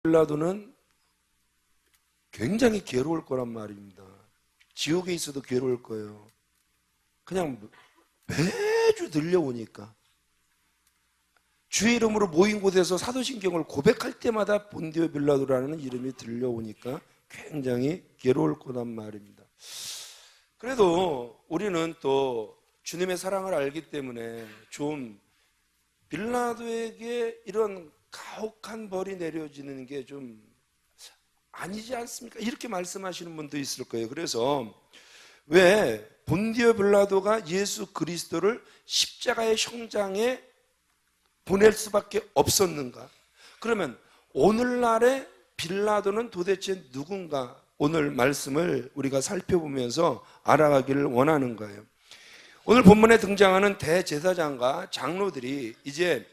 빌라도는 굉장히 괴로울 거란 말입니다. 지옥에 있어도 괴로울 거예요. 그냥 매주 들려오니까. 주의 이름으로 모인 곳에서 사도신경을 고백할 때마다 본디오 빌라도라는 이름이 들려오니까 굉장히 괴로울 거란 말입니다. 그래도 우리는 또 주님의 사랑을 알기 때문에 좀 빌라도에게 이런 가혹한 벌이 내려지는 게 좀 아니지 않습니까? 이렇게 말씀하시는 분도 있을 거예요. 그래서 왜 본디오 빌라도가 예수 그리스도를 십자가의 형장에 보낼 수밖에 없었는가? 그러면 오늘날의 빌라도는 도대체 누군가? 오늘 말씀을 우리가 살펴보면서 알아가기를 원하는 거예요. 오늘 본문에 등장하는 대제사장과 장로들이 이제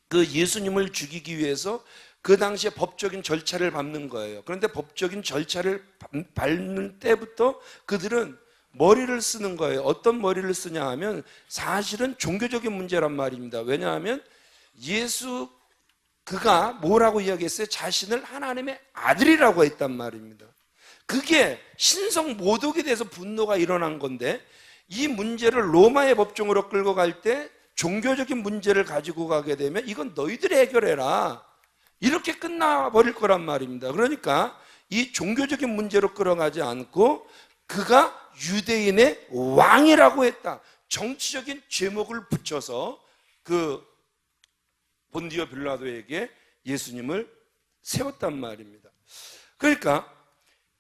그 예수님을 죽이기 위해서 그 당시에 법적인 절차를 밟는 거예요. 그런데 법적인 절차를 밟는 때부터 그들은 머리를 쓰는 거예요. 어떤 머리를 쓰냐 하면 사실은 종교적인 문제란 말입니다. 왜냐하면 그가 뭐라고 이야기했어요? 자신을 하나님의 아들이라고 했단 말입니다. 그게 신성 모독에 대해서 분노가 일어난 건데, 이 문제를 로마의 법정으로 끌고 갈 때 종교적인 문제를 가지고 가게 되면 이건 너희들이 해결해라, 이렇게 끝나버릴 거란 말입니다. 그러니까 이 종교적인 문제로 끌어가지 않고 그가 유대인의 왕이라고 했다, 정치적인 제목을 붙여서 그 본디오 빌라도에게 예수님을 세웠단 말입니다. 그러니까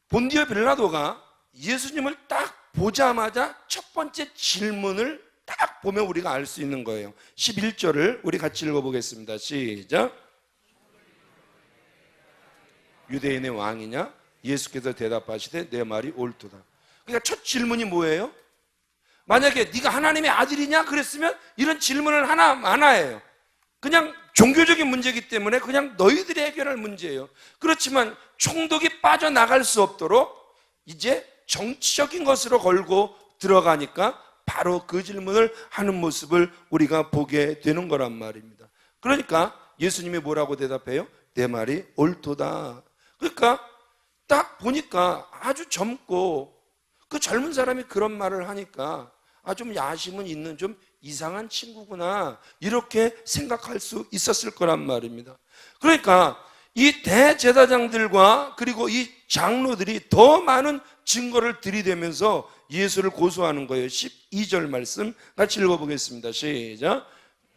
본디오 빌라도가 예수님을 딱 보자마자 첫 번째 질문을 딱 보면 우리가 알 수 있는 거예요. 11절을 우리 같이 읽어보겠습니다. 시작. 유대인의 왕이냐? 예수께서 대답하시되 내 말이 옳도다. 그러니까 첫 질문이 뭐예요? 만약에 네가 하나님의 아들이냐 그랬으면 이런 질문을 하나예요. 그냥 종교적인 문제이기 때문에 그냥 너희들이 해결할 문제예요. 그렇지만 총독이 빠져나갈 수 없도록 이제 정치적인 것으로 걸고 들어가니까 바로 그 질문을 하는 모습을 우리가 보게 되는 거란 말입니다. 그러니까 예수님이 뭐라고 대답해요? 내 말이 옳도다. 그러니까 딱 보니까 아주 젊고 그 젊은 사람이 그런 말을 하니까 좀 야심은 있는 좀 이상한 친구구나, 이렇게 생각할 수 있었을 거란 말입니다. 그러니까 이 대제사장들과 그리고 이 장로들이 더 많은 증거를 들이대면서 예수를 고소하는 거예요. 12절 말씀 같이 읽어보겠습니다. 시작.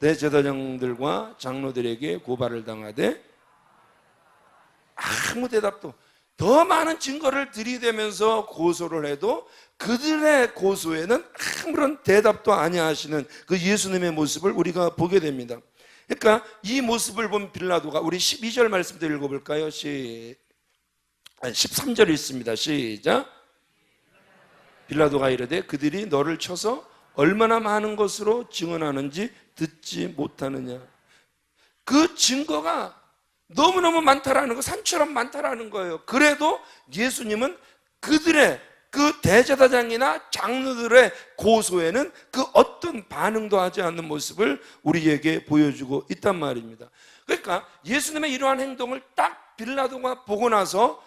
대제사장들과 장로들에게 고발을 당하되 아무 대답도, 더 많은 증거를 들이대면서 고소를 해도 그들의 고소에는 아무런 대답도 아니하시는 그 예수님의 모습을 우리가 보게 됩니다. 그러니까 이 모습을 본 빌라도가, 우리 12절 말씀도 읽어볼까요? 13절 있습니다. 시작. 빌라도가 이르되 그들이 너를 쳐서 얼마나 많은 것으로 증언하는지 듣지 못하느냐. 그 증거가 너무너무 많다라는 거, 산처럼 많다라는 거예요. 그래도 예수님은 그들의 그 대제사장이나 장로들의 고소에는 그 어떤 반응도 하지 않는 모습을 우리에게 보여주고 있단 말입니다. 그러니까 예수님의 이러한 행동을 딱 빌라도가 보고 나서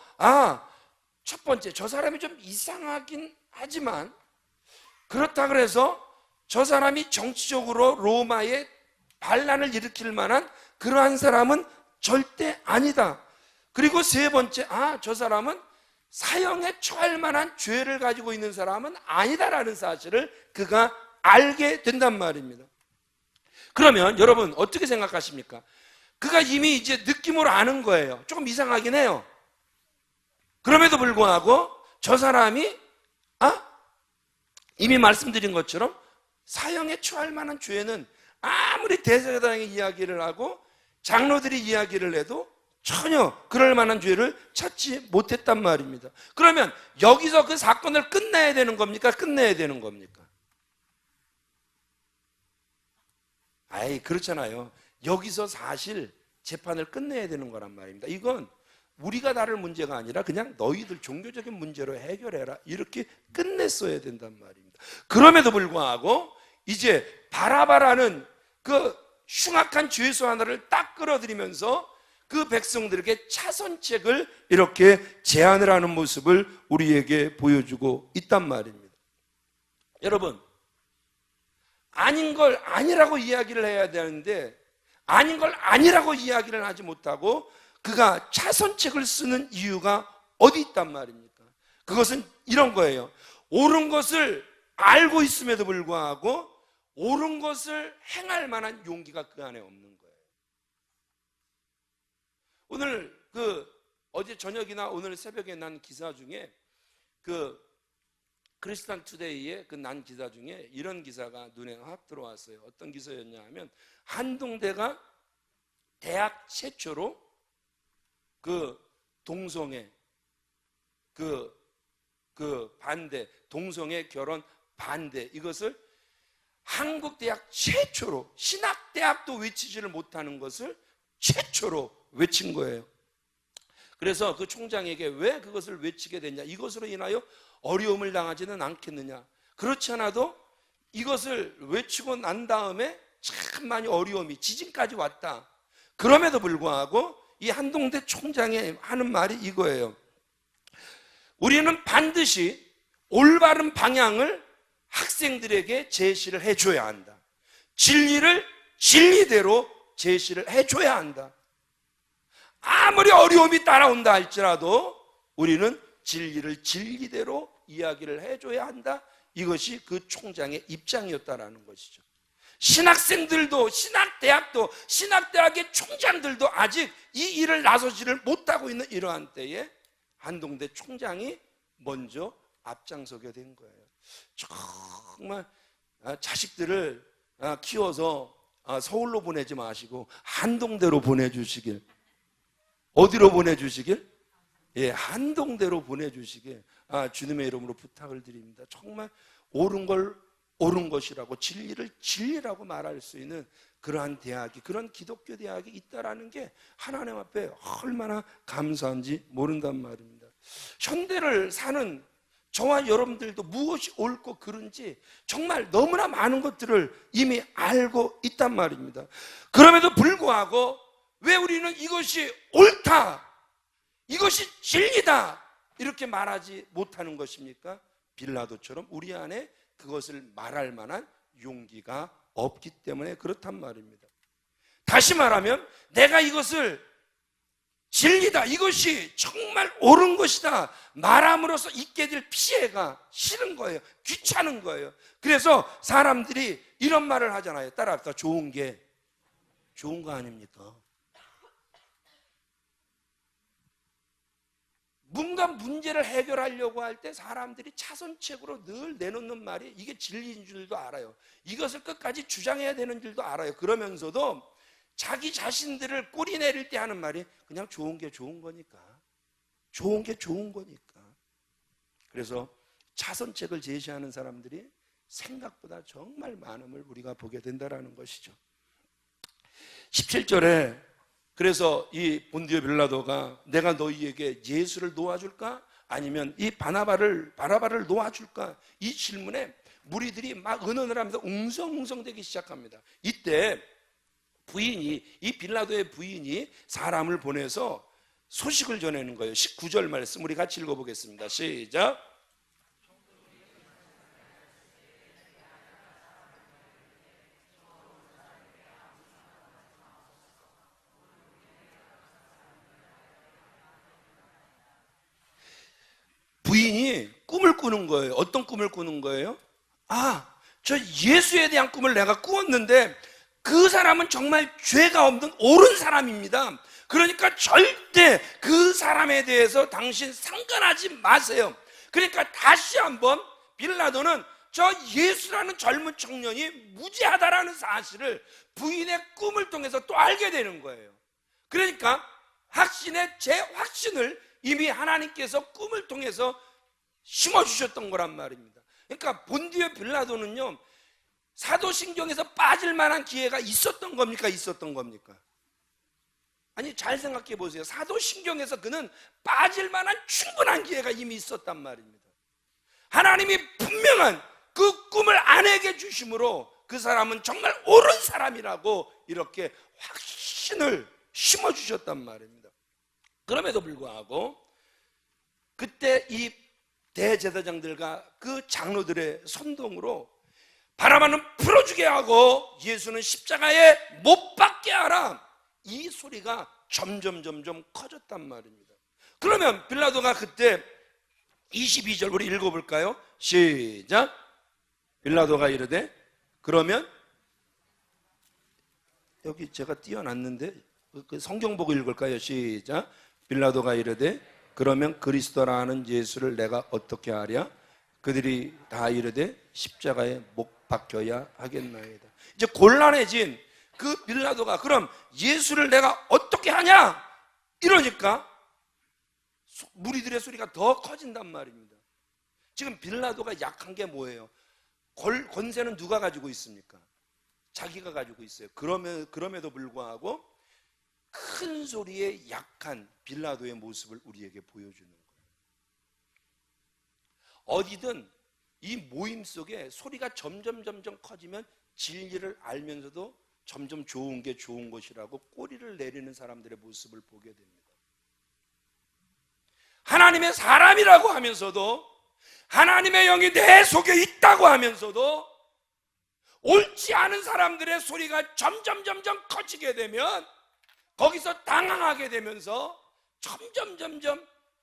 첫 번째, 저 사람이 좀 이상하긴 하지만 그렇다 그래서 저 사람이 정치적으로 로마에 반란을 일으킬 만한 그러한 사람은 절대 아니다. 그리고 세 번째, 저 사람은 사형에 처할 만한 죄를 가지고 있는 사람은 아니다라는 사실을 그가 알게 된단 말입니다. 그러면 여러분 어떻게 생각하십니까? 그가 이미 이제 느낌으로 아는 거예요. 조금 이상하긴 해요. 그럼에도 불구하고 저 사람이 이미 말씀드린 것처럼 사형에 처할 만한 죄는 아무리 대제사장이 이야기를 하고 장로들이 이야기를 해도 전혀 그럴 만한 죄를 찾지 못했단 말입니다. 그러면 여기서 그 사건을 끝내야 되는 겁니까? 끝내야 되는 겁니까? 그렇잖아요. 여기서 사실 재판을 끝내야 되는 거란 말입니다. 이건 우리가 다룰 문제가 아니라 그냥 너희들 종교적인 문제로 해결해라, 이렇게 끝냈어야 된단 말입니다. 그럼에도 불구하고 이제 바라바라는 그 흉악한 죄수 하나를 딱 끌어들이면서 그 그 백성들에게 차선책을 이렇게 제안을 하는 모습을 우리에게 보여주고 있단 말입니다. 여러분, 아닌 걸 아니라고 이야기를 해야 되는데 아닌 걸 아니라고 이야기를 하지 못하고 그가 차선책을 쓰는 이유가 어디 있단 말입니까? 그것은 이런 거예요. 옳은 것을 알고 있음에도 불구하고 옳은 것을 행할 만한 용기가 그 안에 없는 거예요. 오늘 어제 저녁이나 오늘 새벽에 난 기사 중에 크리스탄 투데이의 난 기사 중에 이런 기사가 눈에 확 들어왔어요. 어떤 기사였냐 하면 한동대가 대학 최초로 동성애 반대, 동성애 결혼 반대, 이것을 한국 대학 최초로, 신학대학도 외치지를 못하는 것을 최초로 외친 거예요. 그래서 그 총장에게 왜 그것을 외치게 됐냐, 이것으로 인하여 어려움을 당하지는 않겠느냐, 그렇지 않아도 이것을 외치고 난 다음에 참 많이 어려움이, 지진까지 왔다. 그럼에도 불구하고 이 한동대 총장이 하는 말이 이거예요. 우리는 반드시 올바른 방향을 학생들에게 제시를 해줘야 한다. 진리를 진리대로 제시를 해줘야 한다. 아무리 어려움이 따라온다 할지라도 우리는 진리를 진리대로 이야기를 해줘야 한다. 이것이 그 총장의 입장이었다라는 것이죠. 신학생들도, 신학대학의 총장들도 아직 이 일을 나서지를 못하고 있는 이러한 때에 한동대 총장이 먼저 앞장서게 된 거예요. 정말 자식들을 키워서 서울로 보내지 마시고 한동대로 보내주시길. 어디로 보내주시길? 예, 한동대로 보내주시길 주님의 이름으로 부탁을 드립니다. 정말 옳은 걸 옳은 것이라고, 진리를 진리라고 말할 수 있는 그러한 대학이, 그런 기독교 대학이 있다라는 게 하나님 앞에 얼마나 감사한지 모른단 말입니다. 현대를 사는 저와 여러분들도 무엇이 옳고 그른지 정말 너무나 많은 것들을 이미 알고 있단 말입니다. 그럼에도 불구하고 왜 우리는 이것이 옳다, 이것이 진리다 이렇게 말하지 못하는 것입니까? 빌라도처럼 우리 안에 그것을 말할 만한 용기가 없기 때문에 그렇단 말입니다. 다시 말하면 내가 이것을 진리다, 이것이 정말 옳은 것이다 말함으로써 있게 될 피해가 싫은 거예요. 귀찮은 거예요. 그래서 사람들이 이런 말을 하잖아요. 따라합시다. 좋은 게 좋은 거 아닙니까? 뭔가 문제를 해결하려고 할 때 사람들이 차선책으로 늘 내놓는 말이 이게 진리인 줄도 알아요. 이것을 끝까지 주장해야 되는 줄도 알아요. 그러면서도 자기 자신들을 꼬리 내릴 때 하는 말이 그냥 좋은 게 좋은 거니까, 좋은 게 좋은 거니까. 그래서 차선책을 제시하는 사람들이 생각보다 정말 많음을 우리가 보게 된다는 것이죠. 17절에 그래서 이 본디오 빌라도가 내가 너희에게 예수를 놓아줄까? 아니면 이 바나바를 놓아줄까? 이 질문에 무리들이 막 의논을 하면서 웅성웅성대기 시작합니다. 이때 이 빌라도의 부인이 사람을 보내서 소식을 전하는 거예요. 19절 말씀 우리 같이 읽어보겠습니다. 시작. 부인이 꿈을 꾸는 거예요. 어떤 꿈을 꾸는 거예요? 저 예수에 대한 꿈을 내가 꾸었는데 그 사람은 정말 죄가 없는 옳은 사람입니다. 그러니까 절대 그 사람에 대해서 당신 상관하지 마세요. 그러니까 다시 한번 빌라도는 저 예수라는 젊은 청년이 무죄하다라는 사실을 부인의 꿈을 통해서 또 알게 되는 거예요. 그러니까 제 확신을 이미 하나님께서 꿈을 통해서 심어주셨던 거란 말입니다. 그러니까 본디오 빌라도는요, 사도신경에서 빠질 만한 기회가 있었던 겁니까? 있었던 겁니까? 아니, 잘 생각해 보세요. 사도신경에서 그는 빠질 만한 충분한 기회가 이미 있었단 말입니다. 하나님이 분명한 그 꿈을 아내에게 주심으로 그 사람은 정말 옳은 사람이라고 이렇게 확신을 심어주셨단 말입니다. 그럼에도 불구하고 그때 이 대제사장들과 그 장로들의 선동으로 바라바는 풀어주게 하고 예수는 십자가에 못 박게 하라, 이 소리가 점점 커졌단 말입니다. 그러면 빌라도가 그때 22절 우리 읽어볼까요? 시작. 빌라도가 이르되, 그러면 여기 제가 띄워놨는데 그 성경 보고 읽을까요? 시작. 빌라도가 이르되, 그러면 그리스도라는 예수를 내가 어떻게 하랴? 그들이 다 이르되 십자가에 못 박혀야 하겠나이다. 이제 곤란해진 그 빌라도가 그럼 예수를 내가 어떻게 하냐? 이러니까 무리들의 소리가 더 커진단 말입니다. 지금 빌라도가 약한 게 뭐예요? 권세는 누가 가지고 있습니까? 자기가 가지고 있어요. 그럼에도 불구하고 큰 소리에 약한 빌라도의 모습을 우리에게 보여주는 거예요. 어디든 이 모임 속에 소리가 점점 커지면 진리를 알면서도 점점 좋은 게 좋은 것이라고 꼬리를 내리는 사람들의 모습을 보게 됩니다. 하나님의 사람이라고 하면서도, 하나님의 영이 내 속에 있다고 하면서도 옳지 않은 사람들의 소리가 점점 커지게 되면 거기서 당황하게 되면서 점점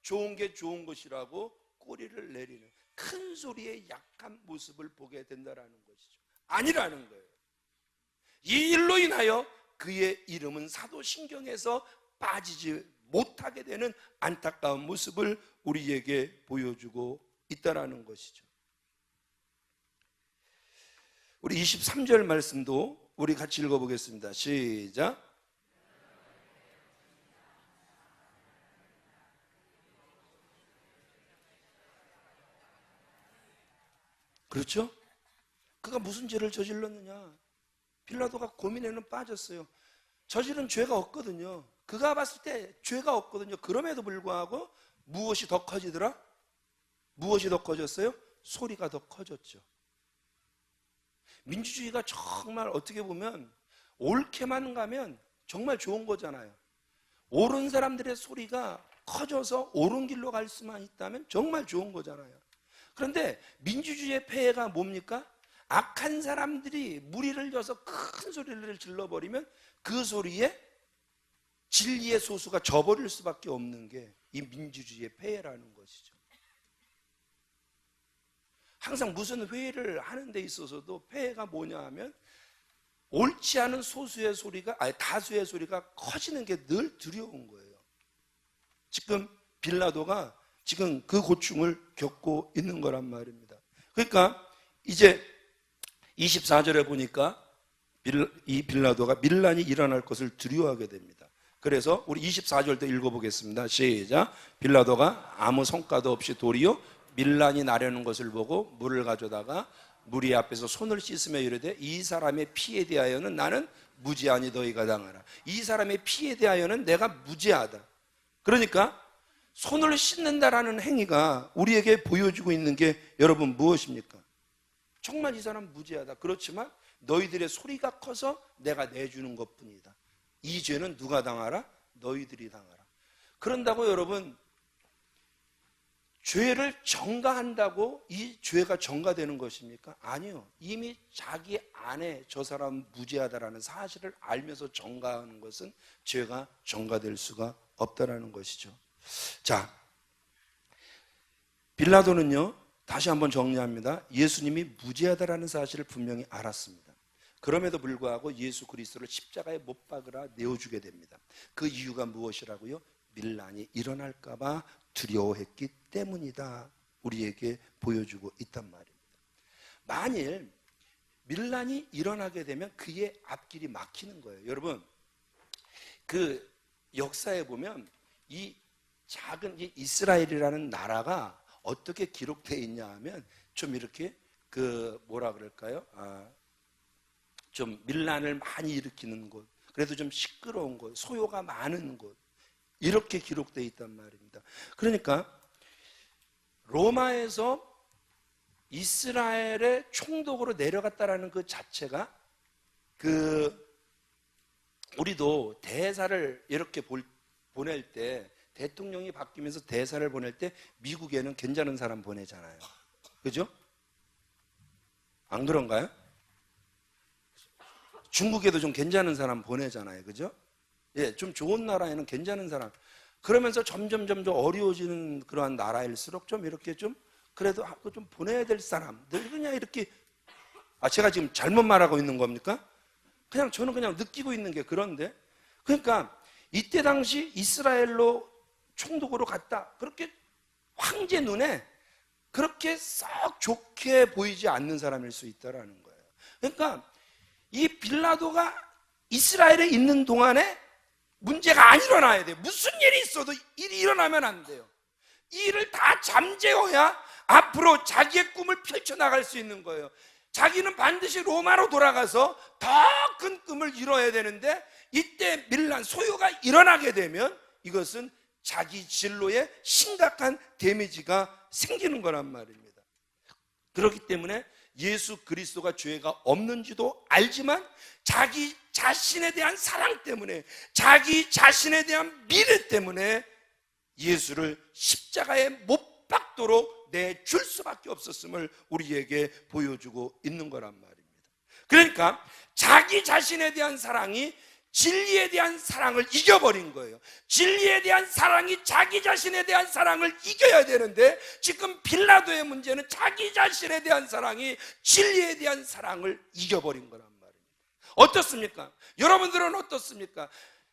좋은 게 좋은 것이라고 꼬리를 내리는 큰 소리의 약한 모습을 보게 된다는 것이죠. 아니라는 거예요. 이 일로 인하여 그의 이름은 사도신경에서 빠지지 못하게 되는 안타까운 모습을 우리에게 보여주고 있다는 것이죠. 우리 23절 말씀도 우리 같이 읽어보겠습니다. 시작. 그렇죠? 그가 무슨 죄를 저질렀느냐? 빌라도가 고민에는 빠졌어요. 저지른 죄가 없거든요. 그가 봤을 때 죄가 없거든요. 그럼에도 불구하고 무엇이 더 커지더라? 무엇이 더 커졌어요? 소리가 더 커졌죠. 민주주의가 정말 어떻게 보면 옳게만 가면 정말 좋은 거잖아요. 옳은 사람들의 소리가 커져서 옳은 길로 갈 수만 있다면 정말 좋은 거잖아요. 그런데 민주주의의 폐해가 뭡니까? 악한 사람들이 무리를 져서 큰 소리를 질러버리면 그 소리에 진리의 소수가 져버릴 수밖에 없는 게 이 민주주의의 폐해라는 것이죠. 항상 무슨 회의를 하는 데 있어서도 폐해가 뭐냐 하면 옳지 않은 소수의 소리가, 아니 다수의 소리가 커지는 게 늘 두려운 거예요. 지금 빌라도가 지금 그 고충을 겪고 있는 거란 말입니다. 그러니까 이제 24절에 보니까 이 빌라도가 밀란이 일어날 것을 두려워하게 됩니다. 그래서 우리 24절도 읽어보겠습니다. 시작. 빌라도가 아무 성과도 없이 도리어 밀란이 나려는 것을 보고 물을 가져다가 무리 앞에서 손을 씻으며 이르되, 이 사람의 피에 대하여는 나는 무죄하니 너희가 당하라. 이 사람의 피에 대하여는 내가 무죄하다. 그러니까 손을 씻는다라는 행위가 우리에게 보여주고 있는 게 여러분 무엇입니까? 정말 이 사람 무죄하다. 그렇지만 너희들의 소리가 커서 내가 내주는 것뿐이다. 이 죄는 누가 당하라? 너희들이 당하라. 그런다고 여러분 죄를 전가한다고 이 죄가 전가되는 것입니까? 아니요. 이미 자기 안에 저 사람 무죄하다라는 사실을 알면서 전가하는 것은 죄가 전가될 수가 없다라는 것이죠. 자, 빌라도는요, 다시 한번 정리합니다. 예수님이 무죄하다라는 사실을 분명히 알았습니다. 그럼에도 불구하고 예수 그리스도를 십자가에 못 박으라 내어주게 됩니다. 그 이유가 무엇이라고요? 밀란이 일어날까 봐 두려워했기 때문이다. 우리에게 보여주고 있단 말입니다. 만일 밀란이 일어나게 되면 그의 앞길이 막히는 거예요. 여러분, 그 역사에 보면 이 작은 이 이스라엘이라는 나라가 어떻게 기록되어 있냐 하면 좀 이렇게 그 뭐라 그럴까요? 좀 밀란을 많이 일으키는 곳, 그래도 좀 시끄러운 곳, 소요가 많은 곳, 이렇게 기록되어 있단 말입니다. 그러니까 로마에서 이스라엘의 총독으로 내려갔다라는 그 자체가 그 우리도 대사를 이렇게 보낼 때, 대통령이 바뀌면서 대사를 보낼 때 미국에는 괜찮은 사람 보내잖아요. 그죠? 안 그런가요? 중국에도 좀 괜찮은 사람 보내잖아요. 그죠? 예, 좀 좋은 나라에는 괜찮은 사람. 그러면서 점점 어려워지는 그러한 나라일수록 좀 이렇게 좀 그래도 좀 보내야 될 사람들 그냥 이렇게, 제가 지금 잘못 말하고 있는 겁니까? 그냥 저는 그냥 느끼고 있는 게 그런데, 그러니까 이때 당시 이스라엘로 총독으로 갔다, 그렇게 황제 눈에 그렇게 썩 좋게 보이지 않는 사람일 수 있다라는 거예요. 그러니까 이 빌라도가 이스라엘에 있는 동안에 문제가 안 일어나야 돼요. 무슨 일이 있어도 일이 일어나면 안 돼요. 이 일을 다 잠재워야 앞으로 자기의 꿈을 펼쳐나갈 수 있는 거예요. 자기는 반드시 로마로 돌아가서 더 큰 꿈을 이뤄야 되는데, 이때 밀란 소요가 일어나게 되면 이것은 자기 진로에 심각한 데미지가 생기는 거란 말입니다. 그렇기 때문에 예수 그리스도가 죄가 없는지도 알지만 자기 자신에 대한 사랑 때문에, 자기 자신에 대한 미래 때문에 예수를 십자가에 못 박도록 내줄 수밖에 없었음을 우리에게 보여주고 있는 거란 말입니다. 그러니까 자기 자신에 대한 사랑이 진리에 대한 사랑을 이겨버린 거예요. 진리에 대한 사랑이 자기 자신에 대한 사랑을 이겨야 되는데, 지금 빌라도의 문제는 자기 자신에 대한 사랑이 진리에 대한 사랑을 이겨버린 거란 말입니다. 어떻습니까? 여러분들은 어떻습니까?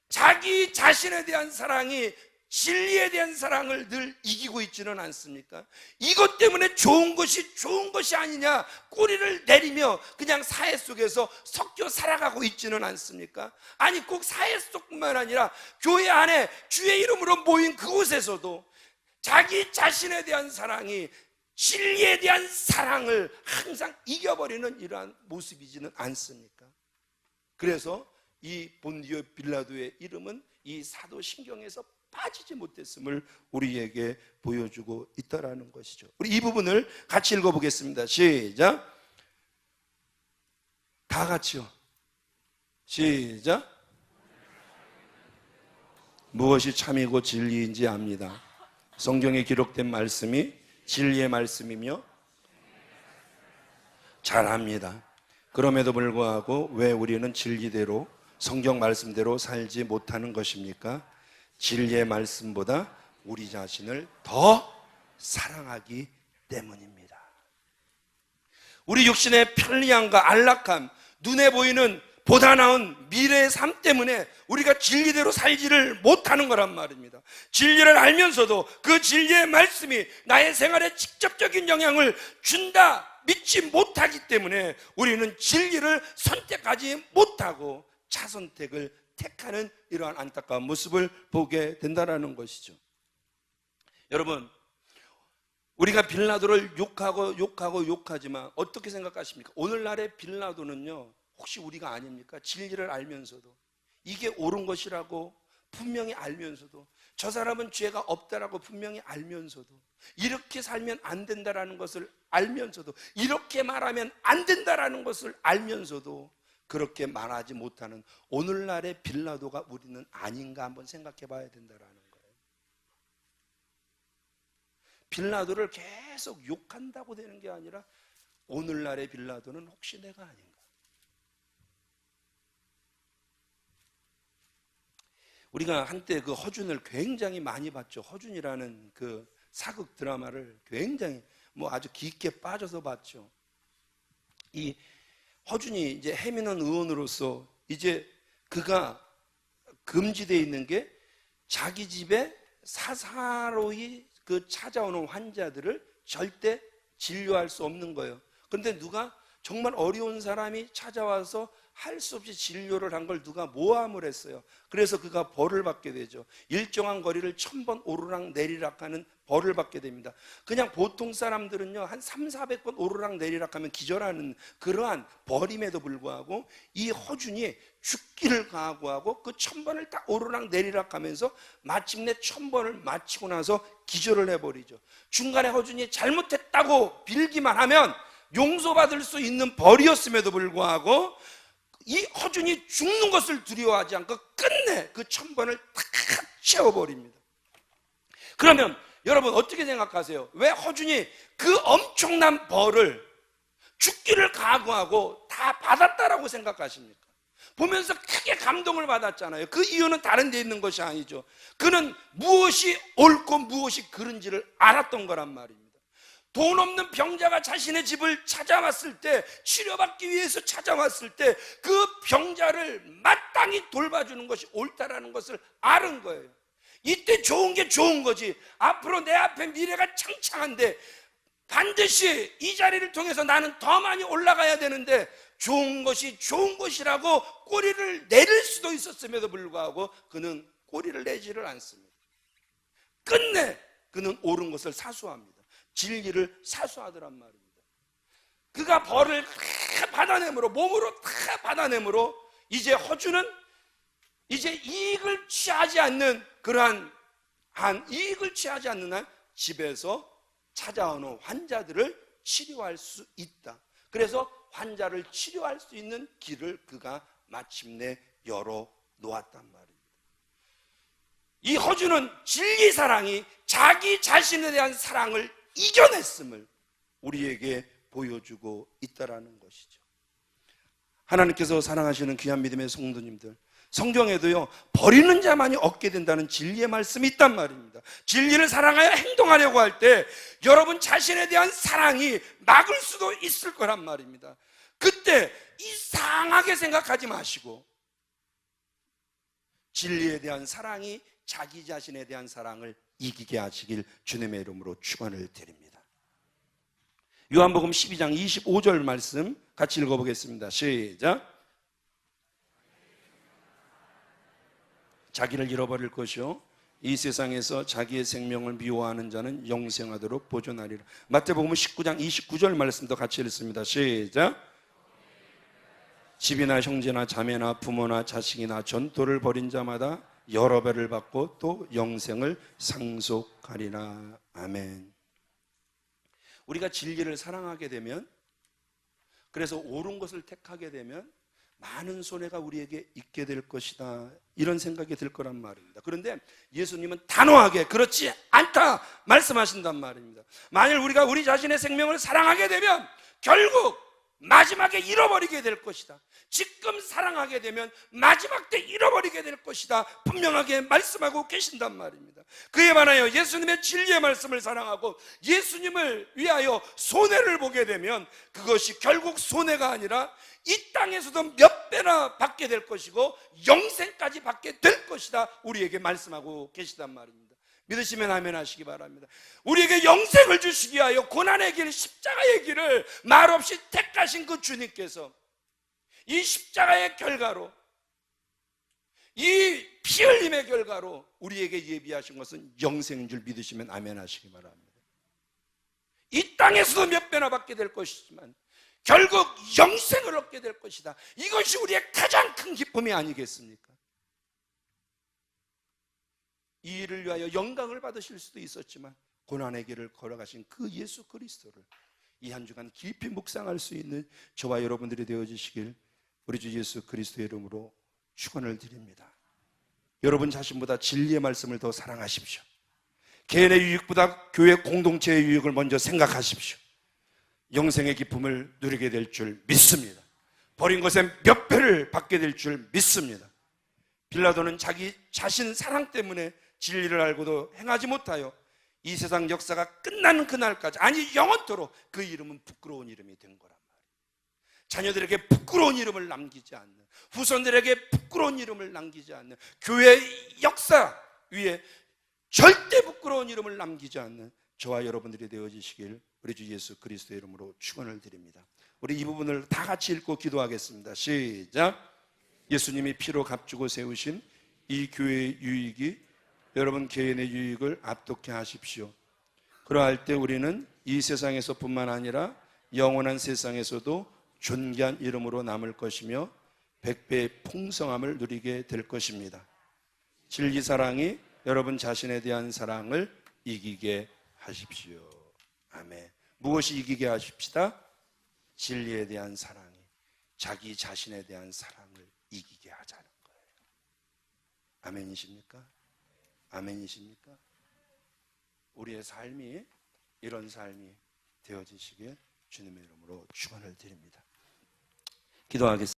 자기 자신에 대한 사랑이 진리에 대한 사랑을 늘 이기고 있지는 않습니까? 이것 때문에 좋은 것이 아니냐 꼬리를 내리며 그냥 사회 속에서 섞여 살아가고 있지는 않습니까? 아니, 꼭 사회 속뿐만 아니라 교회 안에 주의 이름으로 모인 그곳에서도 자기 자신에 대한 사랑이 진리에 대한 사랑을 항상 이겨버리는 이러한 모습이지는 않습니까? 그래서 이 본디오 빌라도의 이름은 이 사도신경에서 빠지지 못했음을 우리에게 보여주고 있다라는 것이죠. 우리 이 부분을 같이 읽어보겠습니다. 시작. 다 같이요. 시작. 무엇이 참이고 진리인지 압니다. 성경에 기록된 말씀이 진리의 말씀이며 잘 압니다. 그럼에도 불구하고 왜 우리는 진리대로, 성경 말씀대로 살지 못하는 것입니까? 진리의 말씀보다 우리 자신을 더 사랑하기 때문입니다. 우리 육신의 편리함과 안락함, 눈에 보이는 보다 나은 미래의 삶 때문에 우리가 진리대로 살지를 못하는 거란 말입니다. 진리를 알면서도 그 진리의 말씀이 나의 생활에 직접적인 영향을 준다 믿지 못하기 때문에 우리는 진리를 선택하지 못하고 자선택을 택하는 이러한 안타까운 모습을 보게 된다는 것이죠. 여러분, 우리가 빌라도를 욕하지만 어떻게 생각하십니까? 오늘날의 빌라도는요, 혹시 우리가 아닙니까? 진리를 알면서도, 이게 옳은 것이라고 분명히 알면서도, 저 사람은 죄가 없다라고 분명히 알면서도, 이렇게 살면 안 된다라는 것을 알면서도, 이렇게 말하면 안 된다라는 것을 알면서도 그렇게 말하지 못하는 오늘날의 빌라도가 우리는 아닌가 한번 생각해 봐야 된다라는 거예요. 빌라도를 계속 욕한다고 되는 게 아니라 오늘날의 빌라도는 혹시 내가 아닌가? 우리가 한때 그 허준을 굉장히 많이 봤죠. 허준이라는 그 사극 드라마를 굉장히 아주 깊게 빠져서 봤죠. 이 허준이 이제 해민원 의원으로서 이제 그가 금지되어 있는 게 자기 집에 사사로이 그 찾아오는 환자들을 절대 진료할 수 없는 거예요. 그런데 누가 정말 어려운 사람이 찾아와서 할 수 없이 진료를 한 걸 누가 모함을 했어요. 그래서 그가 벌을 받게 되죠. 일정한 거리를 1000번 오르락 내리락 하는 벌을 받게 됩니다. 그냥 보통 사람들은요, 한 300~400번 오르락 내리락 하면 기절하는 그러한 벌임에도 불구하고 이 허준이 죽기를 각오하고 그 1000번을 딱 오르락 내리락 하면서 마침내 1000번을 마치고 나서 기절을 해버리죠. 중간에 허준이 잘못했다고 빌기만 하면 용서받을 수 있는 벌이었음에도 불구하고 이 허준이 죽는 것을 두려워하지 않고 끝내 그 1000번을 다 채워버립니다. 그러면 여러분 어떻게 생각하세요? 왜 허준이 그 엄청난 벌을 죽기를 각오하고 다 받았다라고 생각하십니까? 보면서 크게 감동을 받았잖아요. 그 이유는 다른 데 있는 것이 아니죠. 그는 무엇이 옳고 무엇이 그른지를 알았던 거란 말입니다. 돈 없는 병자가 자신의 집을 찾아왔을 때, 치료받기 위해서 찾아왔을 때 그 병자를 마땅히 돌봐주는 것이 옳다라는 것을 아는 거예요. 이때 좋은 게 좋은 거지. 앞으로 내 앞에 미래가 창창한데 반드시 이 자리를 통해서 나는 더 많이 올라가야 되는데 좋은 것이 좋은 것이라고 꼬리를 내릴 수도 있었음에도 불구하고 그는 꼬리를 내지를 않습니다. 끝내 그는 옳은 것을 사수합니다. 진리를 사수하더란 말입니다. 그가 벌을 다 받아내므로, 몸으로 다 받아내므로 이제 허준은 이제 이익을 취하지 않는 그러한 이익을 취하지 않는 한 집에서 찾아오는 환자들을 치료할 수 있다. 그래서 환자를 치료할 수 있는 길을 그가 마침내 열어 놓았단 말입니다. 이 허준은 진리 사랑이 자기 자신에 대한 사랑을 이겨냈음을 우리에게 보여주고 있다라는 것이죠. 하나님께서 사랑하시는 귀한 믿음의 성도님들, 성경에도요 버리는 자만이 얻게 된다는 진리의 말씀이 있단 말입니다. 진리를 사랑하여 행동하려고 할 때 여러분 자신에 대한 사랑이 막을 수도 있을 거란 말입니다. 그때 이상하게 생각하지 마시고 진리에 대한 사랑이 자기 자신에 대한 사랑을 이기게 하시길 주님의 이름으로 축원을 드립니다. 요한복음 12장 25절 말씀 같이 읽어보겠습니다. 시작. 자기를 잃어버릴 것이요 이 세상에서 자기의 생명을 미워하는 자는 영생하도록 보존하리라. 마태복음 19장 29절 말씀도 같이 읽습니다. 시작. 집이나 형제나 자매나 부모나 자식이나 전토를 벌인 자마다 여러 배를 받고 또 영생을 상속하리라. 아멘. 우리가 진리를 사랑하게 되면, 그래서 옳은 것을 택하게 되면 많은 손해가 우리에게 있게 될 것이다, 이런 생각이 들 거란 말입니다. 그런데 예수님은 단호하게 그렇지 않다 말씀하신단 말입니다. 만일 우리가 우리 자신의 생명을 사랑하게 되면 결국 마지막에 잃어버리게 될 것이다. 지금 사랑하게 되면 마지막 때 잃어버리게 될 것이다, 분명하게 말씀하고 계신단 말입니다. 그에 반하여 예수님의 진리의 말씀을 사랑하고 예수님을 위하여 손해를 보게 되면 그것이 결국 손해가 아니라 이 땅에서도 몇 배나 받게 될 것이고 영생까지 받게 될 것이다, 우리에게 말씀하고 계시단 말입니다. 믿으시면 아멘 하시기 바랍니다. 우리에게 영생을 주시기 위하여 고난의 길, 십자가의 길을 말없이 택하신 그 주님께서 이 십자가의 결과로, 이 피 흘림의 결과로 우리에게 예비하신 것은 영생인 줄 믿으시면 아멘 하시기 바랍니다. 이 땅에서도 몇 배나 받게 될 것이지만 결국 영생을 얻게 될 것이다. 이것이 우리의 가장 큰 기쁨이 아니겠습니까? 이 일을 위하여 영광을 받으실 수도 있었지만 고난의 길을 걸어가신 그 예수 그리스도를 이 한 주간 깊이 묵상할 수 있는 저와 여러분들이 되어주시길 우리 주 예수 그리스도의 이름으로 축원을 드립니다. 여러분 자신보다 진리의 말씀을 더 사랑하십시오. 개인의 유익보다 교회 공동체의 유익을 먼저 생각하십시오. 영생의 기쁨을 누리게 될 줄 믿습니다. 버린 것에 몇 배를 받게 될 줄 믿습니다. 빌라도는 자기 자신 사랑 때문에 진리를 알고도 행하지 못하여 이 세상 역사가 끝나는 그날까지, 아니 영원토록 그 이름은 부끄러운 이름이 된 거란 말이에요. 자녀들에게 부끄러운 이름을 남기지 않는, 후손들에게 부끄러운 이름을 남기지 않는, 교회 역사 위에 절대 부끄러운 이름을 남기지 않는 저와 여러분들이 되어지시길 우리 주 예수 그리스도의 이름으로 축원을 드립니다. 우리 이 부분을 다 같이 읽고 기도하겠습니다. 시작. 예수님이 피로 값주고 세우신 이 교회의 유익이 여러분 개인의 유익을 압도케 하십시오. 그러할 때 우리는 이 세상에서 뿐만 아니라 영원한 세상에서도 존귀한 이름으로 남을 것이며 100배의 풍성함을 누리게 될 것입니다. 진리 사랑이 여러분 자신에 대한 사랑을 이기게 하십시오. 아멘. 무엇이 이기게 하십시다? 진리에 대한 사랑이. 자기 자신에 대한 사랑을 이기게 하자는 거예요. 아멘이십니까? 아멘이십니까? 우리의 삶이 이런 삶이 되어지시길 주님의 이름으로 축원을 드립니다. 기도하겠습니다.